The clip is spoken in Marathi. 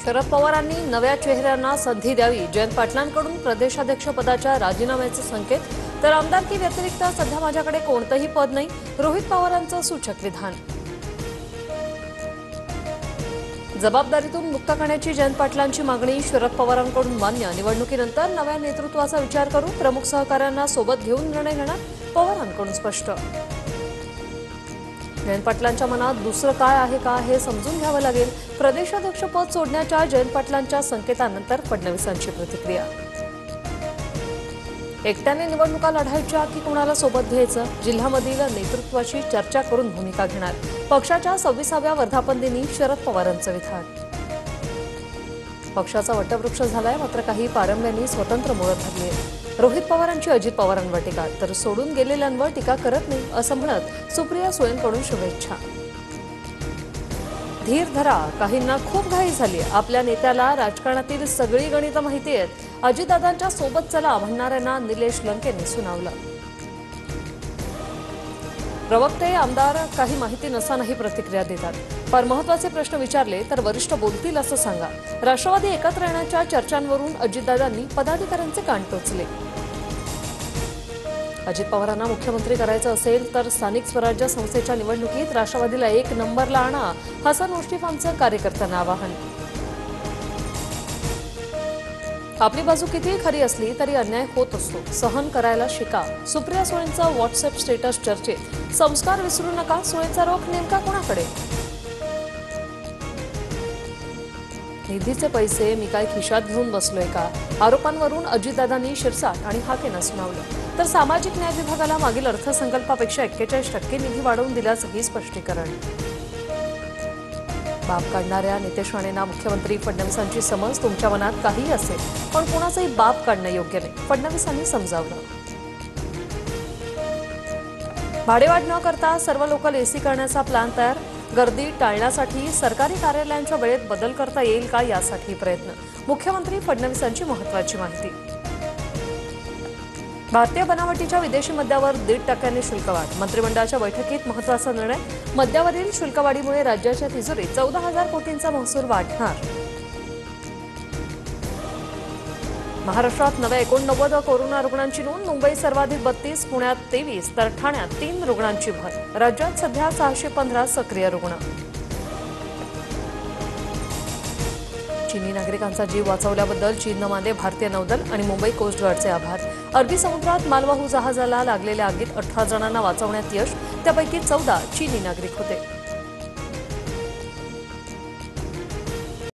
शरद पवारांनी नव्या चेहऱ्यांना संधी द्यावी, जयंत पाटलांकडून प्रदेशाध्यक्षपदाच्या राजीनाम्याचे संकेत, तर आमदारकी व्यतिरिक्त सध्या माझ्याकडे कोणतेही पद नाही, रोहित पवारांचं सूचक विधान. जबाबदारीतून मुक्त करण्याची जयंत पाटलांची मागणी शरद पवारांकडून मान्य, निवडणुकीनंतर नव्या नेतृत्वाचा विचार करू, प्रमुख सहकाऱ्यांना सोबत घेऊन निर्णय घेणार, पवारांकडून स्पष्ट. जयंत पाटलांच्या मनात दुसरं काय आहे का हे समजून घ्यावं लागेल. प्रदेशाध्यक्षपद सोडण्याच्या जयंत पाटलांच्या संकेतानंतर फडणवीसांची प्रतिक्रिया. एकट्याने निवडणुका लढायच्या की कोणाला सोबत घ्यायचं, जिल्ह्यामधील नेतृत्वाची चर्चा करून भूमिका घेणार, पक्षाच्या 26व्या वर्धापन दिनी शरद पवारांचं विधान. पक्षाचा वटवृक्ष झालाय, मात्र काही पारंब्यांनी स्वतंत्र मुळं धरली आहे. रोहित पवारांची अजित पवारांवर टीका, तर सोडून गेलेल्यांवर टीका करत नाही असं म्हणत सुप्रिया सुळेंकडून शुभेच्छा. धीर धरा, काहींना खूप घाई झाली, आपल्या नेत्याला राजकारणातील सगळी गणितं माहिती आहेत, अजितदादांच्या सोबत चला म्हणणाऱ्यांना निलेश लंकेने सुनावलं. प्रवक्ते आमदार काही माहिती नसतानाही प्रतिक्रिया देतात, फार महत्वाचे प्रश्न विचारले तर वरिष्ठ बोलतील असं सांगा. राष्ट्रवादी एकत्र येण्याच्या चर्चांवरून अजितदादांनी पदाधिकाऱ्यांचे कान टोचले. अजित पवारांना मुख्यमंत्री करायचं असेल तर स्थानिक स्वराज्य संस्थेच्या निवडणुकीत राष्ट्रवादीला 1 नंबरला आणा, हसन मुश्रीफांचं कार्यकर्त्यांना आवाहन. आपली बाजू कितीही खरी असली तरी अन्याय होत असतो, सहन करायला शिका. सुप्रिया सुळेंचं व्हॉट्सअप स्टेटस चर्चेत, संस्कार विसरू नका, सुळेंचा रोख नेमका कोणाकडे? निधीचे पैसे मी काय खिशात घेऊन बसलोय का, आरोपांवरून अजितदादांनी शिरसाट आणि हाकेनं सुनावलं. तर सामाजिक न्याय विभागाला मागील अर्थसंकल्पापेक्षा 41% निधी वाढवून दिल्याचंही स्पष्टीकरण. बाप काढणाऱ्या नितेश राणेंना मुख्यमंत्री फडणवीसांची समज, तुमच्या मनात काहीही असेल पण कोणाचाही बाप काढणं योग्य नाही, फडणवीसांनी समजावलं. भाडेवाढ न करता सर्व लोकल एसी करण्याचा प्लॅन तयार, गर्दी टाळण्यासाठी सरकारी कार्यालयांच्या वेळेत बदल करता येईल का यासाठी प्रयत्न, मुख्यमंत्री फडणवीसांची महत्त्वाची माहिती. भारतीय बनावटीच्या विदेशी मद्यावर 1.5% शुल्क वाढ, मंत्रिमंडळाच्या बैठकीत महत्त्वाचा निर्णय, मद्यावरील शुल्कवाढीमुळे राज्याच्या तिजोरीत 14,000 कोटींचा महसूल वाढणार. महाराष्ट्रात नव्या 89 कोरोना रुग्णांची नोंद, मुंबईत सर्वाधिक 32, पुण्यात 23 तर ठाण्यात 3 रुग्णांची भर. राज्यात सध्या 615 सक्रिय रुग्ण. चीनी नागरिकांचा जीव वाचवल्याबद्दल चीननं मानले भारतीय नौदल आणि मुंबई कोस्टगार्डचे आभार. अरबी समुद्रात मालवाहू जहाजाला लागलेल्या आगीत 18 जणांना वाचवण्यात यश, त्यापैकी 14 चीनी नागरिक होते.